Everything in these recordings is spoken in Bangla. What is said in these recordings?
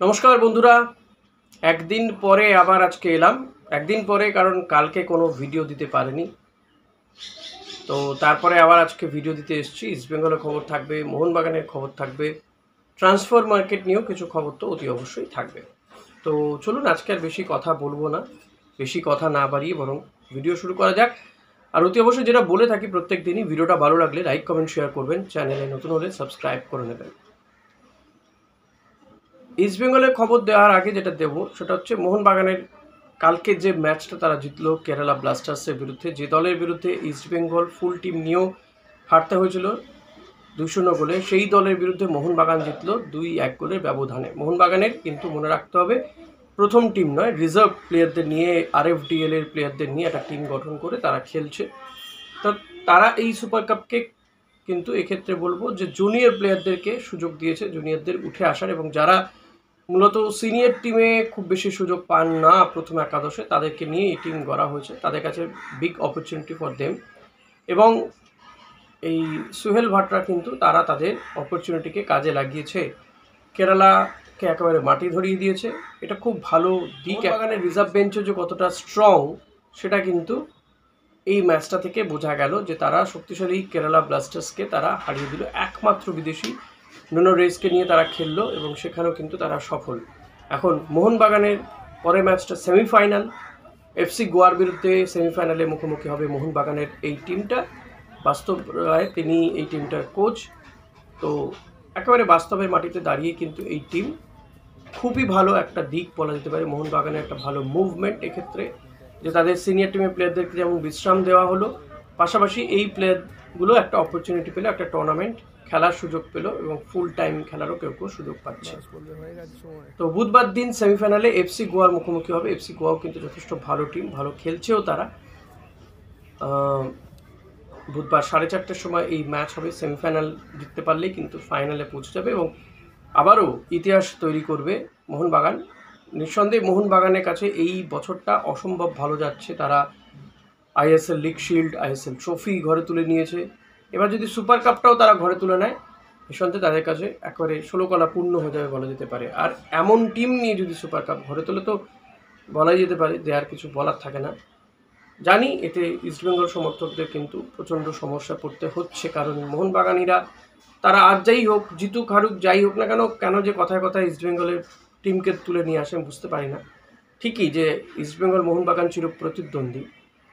নমস্কার বন্ধুরা, একদিন পরে আবার আজকে এলাম। একদিন পরে কারণ কালকে কোনো ভিডিও দিতে পারিনি, তো তারপরে আবার আজকে ভিডিও দিতে এসেছি। ইস্টবেঙ্গলের খবর থাকবে, মোহনবাগানের খবর থাকবে, ট্রান্সফার মার্কেট নিয়েও কিছু খবর তো অতি অবশ্যই থাকবে। তো চলুন আজকে আর বেশি কথা বলবো না, বেশি কথা না বাড়িয়ে বরং ভিডিও শুরু করা যাক। আর অতি অবশ্যই যেটা বলে থাকি প্রত্যেক দিনই, ভিডিওটা ভালো লাগলে লাইক কমেন্ট শেয়ার করবেন, চ্যানেলে নতুন হলে সাবস্ক্রাইব করে নেবেন। ইস্টবেঙ্গলের খবর দেওয়ার আগে যেটা দেবো সেটা হচ্ছে মোহনবাগানের কালকে যে ম্যাচটা তারা জিতলো কেরালা ব্লাস্টার্সের বিরুদ্ধে, যে দলের বিরুদ্ধে ইস্টবেঙ্গল ফুল টিম নিয়েও হারতে হয়েছিল 2-0 গোলে, সেই দলের বিরুদ্ধে মোহনবাগান জিতলো 2-1 গোলের ব্যবধানে। মোহনবাগানের কিন্তু মনে রাখতে হবে প্রথম টিম নয়, রিজার্ভ প্লেয়ারদের নিয়ে, RFDL এর প্লেয়ারদের নিয়ে একটা টিম গঠন করে তারা খেলছে। তো তারা এই সুপার কাপকে কিন্তু এক্ষেত্রে বলবো যে জুনিয়র প্লেয়ারদেরকে সুযোগ দিয়েছে, জুনিয়রদের উঠে আসার, এবং যারা মূলত সিনিয়র টিমে খুব বেশি সুযোগ পান না প্রথম একাদশে, তাদেরকে নিয়ে এই টিম গড়া হয়েছে। তাদের কাছে বিগ অপরচুনিটি ফর দেম, এবং এই সুহেল ভাটরা কিন্তু তারা তাদের অপরচুনিটিকে কাজে লাগিয়েছে, কেরালাকে একেবারে মাটি ধরিয়ে দিয়েছে। এটা খুব ভালো দিক। মোহনবাগানের রিজার্ভ বেঞ্চও যে কতটা স্ট্রং সেটা কিন্তু এই ম্যাচটা থেকে বোঝা গেল, যে তারা শক্তিশালী কেরালা ব্লাস্টার্সকে তারা হারিয়ে দিল। একমাত্র বিদেশি নুনো রেসকে নিয়ে তারা খেললো এবং সেখানেও কিন্তু তারা সফল। এখন মোহনবাগানের পরের ম্যাচটা সেমিফাইনাল, FC গোয়ার বিরুদ্ধে সেমিফাইনালে মুখোমুখি হবে মোহনবাগানের এই টিমটা। বাস্তব রায় তিনি এই টিমটার কোচ, তো একেবারে বাস্তবের মাটিতে দাঁড়িয়ে কিন্তু এই টিম খুবই ভালো একটা দিক বলা যেতে পারে। মোহনবাগানের একটা ভালো মুভমেন্ট এক্ষেত্রে, যে তাদের সিনিয়র টিমের প্লেয়ারদেরকে যেমন বিশ্রাম দেওয়া হলো, পাশাপাশি এই প্লেয়ারগুলো একটা অপরচুনিটি পেলো, একটা টুর্নামেন্ট খেলার সুযোগ পেলো, এবং ফুল টাইম খেলারও কেউ কেউ সুযোগ পাচ্ছে। তো বুধবার দিন সেমিফাইনালে FC গোয়ার মুখোমুখি হবে। FC গোয়াও কিন্তু যথেষ্ট ভালো টিম, ভালো খেলছেও তারা। বুধবার 4:30টার সময় এই ম্যাচ হবে। সেমিফাইনাল জিততে পারলেই কিন্তু ফাইনালে পৌঁছে যাবে এবং আবারও ইতিহাস তৈরি করবে মোহনবাগান। নিঃসন্দেহে মোহনবাগানের কাছে এই বছরটা অসম্ভব ভালো যাচ্ছে। তারা ISL league shield, ISL trophy ঘরে তুলে নিয়েছে। এবার যদি সুপার কাপটাও তারা ঘরে তুলে নেয়, নিঃসন্দেহে তাদের কাছে একেবারে 16 কলা পূর্ণ হয়ে যাবে বলা যেতে পারে। আর এমন টিম নিয়ে যদি সুপার কাপ ঘরে তোলে তো বলাই যেতে পারে যে আর কিছু বলার থাকে না। জানি এতে ইস্টবেঙ্গল সমর্থকদের কিন্তু প্রচণ্ড সমস্যা পড়তে হচ্ছে, কারণ মোহনবাগানিরা তারা আর যাই হোক, জিতুক হারুক যাই হোক না কেন, কেন যে কথায় কথায় ইস্টবেঙ্গলের টিমকে তুলে নিয়ে আসে বুঝতে পারি না। ঠিকই যে ইস্টবেঙ্গল মোহনবাগান চির প্রতিদ্বন্দ্বী,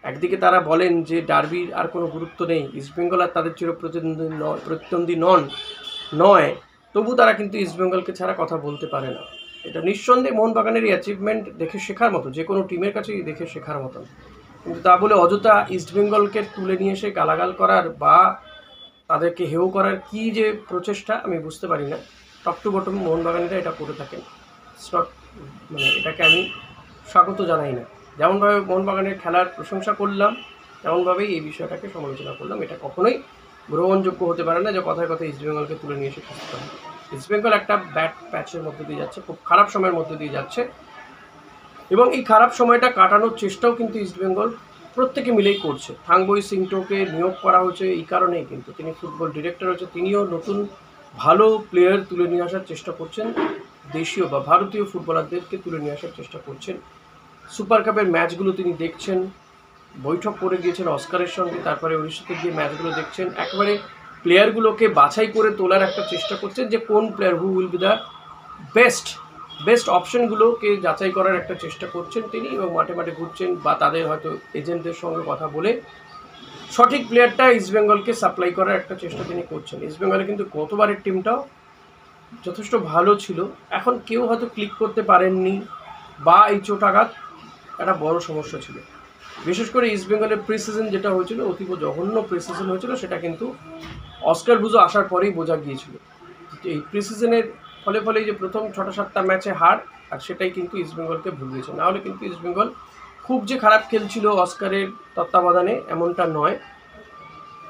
একদিকে তারা বলেন যে ডার্বির আর কোনো গুরুত্ব নেই, ইস্টবেঙ্গল আর তাদের চির প্রতিদ্বন্দ্বী নয়, তবু তারা কিন্তু ইস্টবেঙ্গলকে ছাড়া কথা বলতে পারে না। এটা নিঃসন্দেহে মোহনবাগানের এই অ্যাচিভমেন্ট দেখে শেখার মতো, যে কোনো টিমের কাছেই দেখে শেখার মতন। কিন্তু তা বলে অযথা ইস্টবেঙ্গলকে তুলে নিয়ে এসে গালাগাল করার বা তাদেরকে হেয় করার কি যে প্রচেষ্টা, আমি বুঝতে পারি না। টপ টু বটম মোহনবাগানিরা এটা করে থাকেন। ইটস নট, মানে এটাকে আমি স্বাগত জানাই না। যেমনভাবে মোহনবাগানের খেলার প্রশংসা করলাম, তেমনভাবেই এই বিষয়টাকে সমালোচনা করলাম। এটা কখনোই গ্রহণযোগ্য হতে পারে না যে কথায় কথায় ইস্টবেঙ্গলকে তুলে নিয়ে এসে খেলতে হবে। ইস্টবেঙ্গল একটা ব্যাড প্যাচের মধ্যে দিয়ে যাচ্ছে, খুব খারাপ সময়ের মধ্যে দিয়ে যাচ্ছে, এবং এই খারাপ সময়টা কাটানোর চেষ্টাও কিন্তু ইস্টবেঙ্গল প্রত্যেকে মিলেই করছে। থাংবই সিংটোকে নিয়োগ করা হয়েছে এই কারণেই, কিন্তু তিনি ফুটবল ডিরেক্টর হচ্ছে, তিনিও নতুন ভালো প্লেয়ার তুলে নিয়ে আসার চেষ্টা করছেন, দেশীয় বা ভারতীয় ফুটবলারদেরকে তুলে নিয়ে আসার চেষ্টা করছেন। সুপার কাপের ম্যাচগুলো তিনি দেখছেন, বৈঠক করে গিয়েছেন অস্কারের সঙ্গে, তারপরে ওড়িশাতে গিয়ে ম্যাচগুলো দেখছেন, একেবারে প্লেয়ারগুলোকে বাছাই করে তোলার একটা চেষ্টা করছেন যে কোন player who will be the best অপশনগুলোকে যাচাই করার একটা চেষ্টা করছেন তিনি, এবং মাঠে মাঠে ঘুরছেন বা তাদের হয়তো এজেন্টদের সঙ্গে কথা বলে সঠিক প্লেয়ারটা ইস্টবেঙ্গলকে সাপ্লাই করার একটা চেষ্টা তিনি করছেন। ইস্টবেঙ্গলে কিন্তু গতবারের টিমটাও যথেষ্ট ভালো ছিল, এখন কেউ হয়তো ক্লিক করতে পারেননি, বা এই চোটাঘাত একটা বড় সমস্যা ছিল। বিশেষ করে ইস্টবেঙ্গলের প্রি সিজন যেটা হয়েছিল, অতীব জঘন্য প্রি সিজন হয়েছিল, সেটা কিন্তু অস্কার বুজো আসার পরেই বোঝা গিয়েছিল। এই প্রি সিজনের ফলে যে প্রথম 6-7টা ম্যাচে হার, আর সেটাই কিন্তু ইস্টবেঙ্গলকে ভুগিয়েছে। নাহলে কিন্তু ইস্টবেঙ্গল খুব যে খারাপ খেলছিল অস্কারের তত্ত্বাবধানে এমনটা নয়।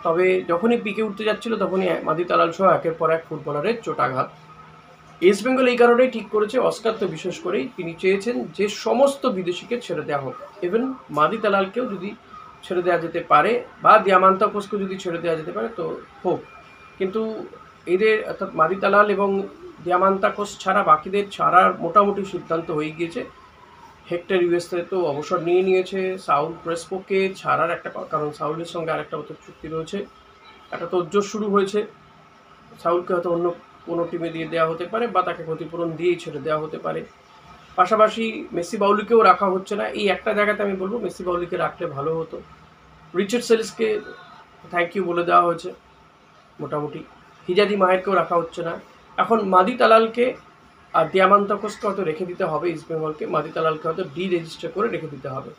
তবে যখনই পিকে উঠতে যাচ্ছিল তখনই মাদি তালাল সহ একের পর এক ফুটবলারের চোটাঘাত। ইস্টবেঙ্গল এই কারণেই ঠিক করেছে, অস্কার তো বিশেষ করেই, তিনি চেয়েছেন যে সমস্ত বিদেশিকে ছেড়ে দেওয়া হোক, ইভেন মাদি তালালকেও যদি ছেড়ে দেওয়া যেতে পারে বা দিয়ামান্তাকোসকে যদি ছেড়ে দেওয়া যেতে পারে তো হোক। কিন্তু এদের অর্থাৎ মাদিতালাল এবং দিয়ামান্তাকোস ছাড়া বাকিদের ছাড়ার মোটামুটি সিদ্ধান্ত হয়ে গিয়েছে। হেক্টর ইউএসএ তো অবসর নিয়ে নিয়েছে। সাউল ক্রেসপোকে ছাড়ার একটা কারণ সাউলের সঙ্গে আরেকটা বছর চুক্তি রয়েছে, একটা তোড়জোড় শুরু হয়েছে। সাউলকে হয়তো অন্য কোনো টিমে দিয়ে দেওয়া হতে পারে বা তাকে ক্ষতিপূরণ দিয়েই ছেড়ে দেওয়া হতে পারে। পাশাপাশি মেসি বাউলিকেও রাখা হচ্ছে না। এই একটা জায়গাতে আমি বলবো মেসি বাউলিকে রাখলে ভালো হতো। রিচার্ড সেলিসকে থ্যাংক ইউ বলে দেওয়া হয়েছে মোটামুটি। হিজাদি মাহেরকেও রাখা হচ্ছে না। এখন মাদি তালালকে আর দিয়ামান্তাকোসকে হয়তো রেখে দিতে হবে ইস্টবেঙ্গলকে। মাদি তালালকে হয়তো রেজিস্টার করে রেখে দিতে হবে।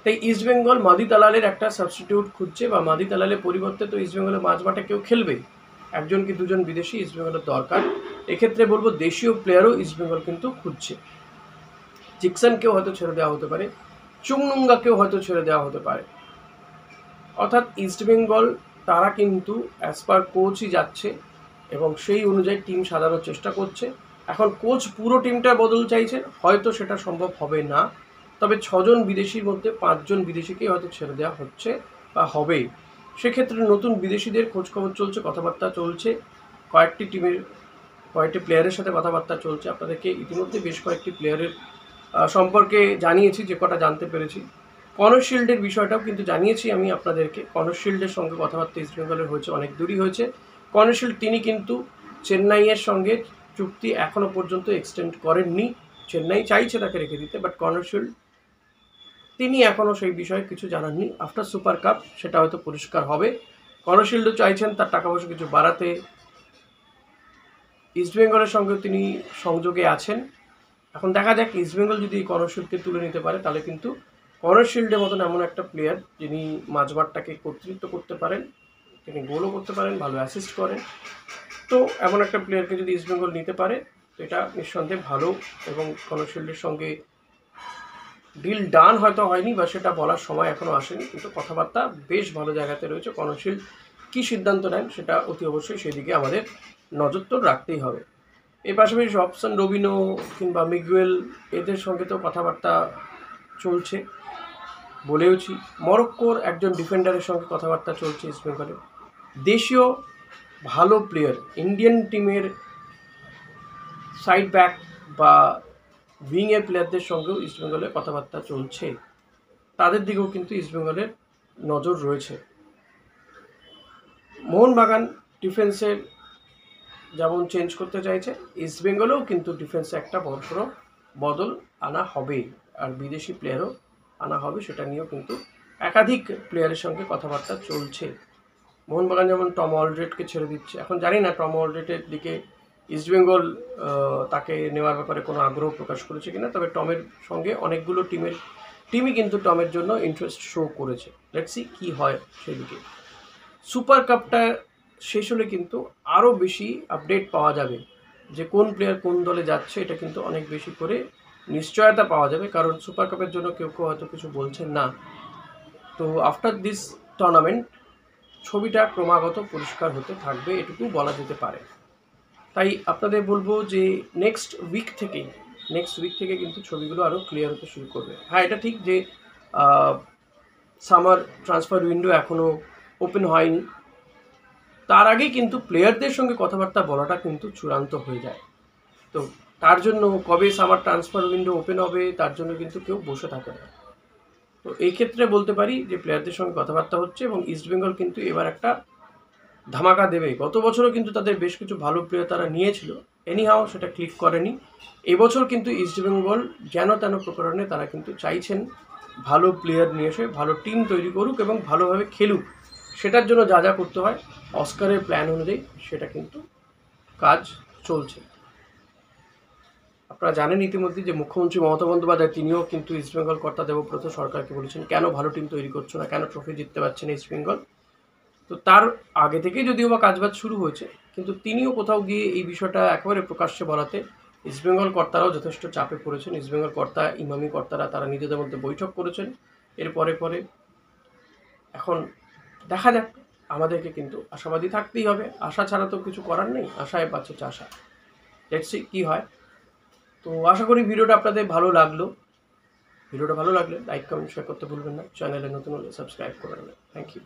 তাই ইস্টবেঙ্গল মাদি তালালের একটা সাবস্টিটিউট খুঁজছে, বা মাদি তালালের পরিবর্তে তো ইস্টবেঙ্গলের মাঝমাঠে কেউ খেলবে, একজন কি দুজন বিদেশি ইস্টবেঙ্গলের দরকার। এক্ষেত্রে বলবো দেশীয় প্লেয়ারও ইস্টবেঙ্গল কিন্তু খুঁজছে। জিকসনকেও হয়তো ছেড়ে দেওয়া হতে পারে, চুংনুঙ্গাকেও হয়তো ছেড়ে দেওয়া হতে পারে। অর্থাৎ ইস্টবেঙ্গল তারা কিন্তু অ্যাজ পার কোচই যাচ্ছে এবং সেই অনুযায়ী টিম সাজানোর চেষ্টা করছে। এখন কোচ পুরো টিমটা বদল চাইছে, হয়তো সেটা সম্ভব হবে না। তবে 6 জন বিদেশির মধ্যে 5 জন বিদেশিকেই হয়তো ছেড়ে দেওয়া হচ্ছে বা হবে। সেক্ষেত্রে নতুন বিদেশিদের খোঁজখবর চলছে, কথাবার্তা চলছে, কয়েকটি প্লেয়ারের সাথে কথাবার্তা চলছে। আপনাদেরকে ইতিমধ্যে বেশ কয়েকটি প্লেয়ারের সম্পর্কে জানিয়েছি, যে কটা জানতে পেরেছি। কনর শিল্ডের বিষয়টাও কিন্তু জানিয়েছি আমি আপনাদেরকে। কনর শিল্ডের সঙ্গে কথাবার্তা ইস্টবেঙ্গলের হয়েছে, অনেক দূরই হয়েছে। কনর শিল্ড তিনি কিন্তু চেন্নাইয়ের সঙ্গে চুক্তি এখনও পর্যন্ত এক্সটেন্ড করেননি। চেন্নাই চাইছে তাকে রেখে দিতে, বাট কনর শিল্ড তিনি এখনও সেই বিষয়ে কিছু জানাননি। আফটার সুপার কাপ সেটা হয়তো পরিষ্কার হবে। কনর শিল্ডও চাইছেন তার টাকা পয়সা কিছু বাড়াতে। ইস্টবেঙ্গলের সঙ্গে তিনি সংযোগে আছেন। এখন দেখা যাক ইস্টবেঙ্গল যদি কনর শিল্ডকে তুলে নিতে পারে, তাহলে কিন্তু কনর শিল্ডের মতন এমন একটা প্লেয়ার যিনি মাঝমাঠটাকে কর্তৃত্ব করতে পারেন, তিনি গোলও করতে পারেন, ভালো অ্যাসিস্ট করেন। তো এমন একটা প্লেয়ারকে যদি ইস্টবেঙ্গল নিতে পারে তো এটা নিঃসন্দেহে ভালো। এবং কনর শিল্ডের সঙ্গে ডিল ডান হয়তো হয়নি বা সেটা বলার সময় এখনও আসেনি, কিন্তু কথাবার্তা বেশ ভালো জায়গাতে রয়েছে। কনর শিল্ড কী সিদ্ধান্ত নেন সেটা অতি অবশ্যই সেদিকে আমাদের নজর তো রাখতেই হবে। এর পাশাপাশি রবসন, রবিনো কিংবা মিগুয়েল এদের সঙ্গে তো কথাবার্তা চলছে, বলেওছি। মরক্কোর একজন ডিফেন্ডারের সঙ্গে কথাবার্তা চলছে ইস্টবেঙ্গলের। দেশীয় ভালো প্লেয়ার ইন্ডিয়ান টিমের সাইড ব্যাক বা উইংয়ের প্লেয়ারদের সঙ্গেও ইস্টবেঙ্গলের কথাবার্তা চলছে। তাদের দিকেও কিন্তু ইস্টবেঙ্গলের নজর রয়েছে। মোহনবাগান ডিফেন্সের যেমন চেঞ্জ করতে চাইছে, ইস্টবেঙ্গলেও কিন্তু ডিফেন্সে একটা বড় বদল আনা হবে, আর বিদেশি প্লেয়ারও আনা হবে। সেটা নিয়েও কিন্তু একাধিক প্লেয়ারের সঙ্গে কথাবার্তা চলছে। মোহনবাগান যেমন টম অলড্রেডকে ছেড়ে দিচ্ছে। এখন জানি না টম অলড্রেডের দিকে ইস্টবেঙ্গল তাকে নেওয়ার ব্যাপারে কোনো আগ্রহ প্রকাশ করেছে কিনা, তবে টমের সঙ্গে অনেকগুলো টিমই কিন্তু টমের জন্য ইন্টারেস্ট শো করেছে। লেটস সি কী হয় সেদিকে। সুপার কাপটা শেষ হলে কিন্তু আরও বেশি আপডেট পাওয়া যাবে, যে কোন প্লেয়ার কোন দলে যাচ্ছে, এটা কিন্তু অনেক বেশি করে নিশ্চয়তা পাওয়া যাবে। কারণ সুপার কাপের জন্য কেউ হয়তো কিছু বলছেন না। তো আফটার দিস টুর্নামেন্ট ছবিটা ক্রমাগত পরিষ্কার হতে থাকবে, এটুকু বলা যেতে পারে। তাই আপনাদের বলবো যে নেক্সট উইক থেকে কিন্তু ছবিগুলো আরও ক্লিয়ার হতে শুরু করবে। হ্যাঁ, এটা ঠিক যে সামার ট্রান্সফার উইন্ডো এখনও ওপেন হয়নি, তার আগেই কিন্তু প্লেয়ারদের সঙ্গে কথাবার্তা বলাটা কিন্তু চূড়ান্ত হয়ে যায়। তো তার জন্য কবে সামার ট্রান্সফার উইন্ডো ওপেন হবে তার জন্য কিন্তু কেউ বসে থাকে না। তো এই ক্ষেত্রে বলতে পারি যে প্লেয়ারদের সঙ্গে কথাবার্তা হচ্ছে এবং ইস্টবেঙ্গল কিন্তু এবার একটা ধামাকা দেবে। গত বছরও কিন্তু তাদের বেশ কিছু ভালো প্লেয়ার তারা নিয়েছিল, এনিহাও সেটা ক্লিক করেনি। এবছর কিন্তু ইস্টবেঙ্গল যেন তেন প্রকারণে তারা কিন্তু চাইছেন ভালো প্লেয়ার নিয়ে এসে ভালো টিম তৈরি করুক এবং ভালোভাবে খেলুক। সেটার জন্য যা যা করতে হয় অস্কারের প্ল্যান অনুযায়ী সেটা কিন্তু কাজ চলছে। আপনারা জানেন ইতিমধ্যে যে মুখ্যমন্ত্রী মমতা বন্দ্যোপাধ্যায় তিনিও কিন্তু ইস্টবেঙ্গল কর্তা দেবব্রত সরকারকে বলেছেন, কেন ভালো টিম তৈরি করছো না, কেন ট্রফি জিততে পারছে না ইস্টবেঙ্গল। তো তার আগে থেকেই যদিও বা কাজবাজ শুরু হয়েছে, কিন্তু তিনিও কোথাও গিয়ে এই বিষয়টা একেবারে প্রকাশ্যে বলাতে ইস্টবেঙ্গল কর্তারাও যথেষ্ট চাপে পড়েছেন। ইস্টবেঙ্গল কর্তা, ইমামি কর্তারা তারা নিজেদের মধ্যে বৈঠক করেছেন। এর পরে এখন দেখা যাক, আমাদেরকে কিন্তু আশাবাদী থাকতেই হবে। আশা ছাড়া তো কিছু করার নেই, আশায় পাচ্ছে চাষা। লেটস সি কী হয়। তো আশা করি ভিডিওটা আপনাদের ভালো লাগলো। ভিডিওটা ভালো লাগলে লাইক, কমেন্ট, শেয়ার করতে ভুলবেন না। চ্যানেলে নতুন হলে সাবস্ক্রাইব করে নেবেন। Thank you.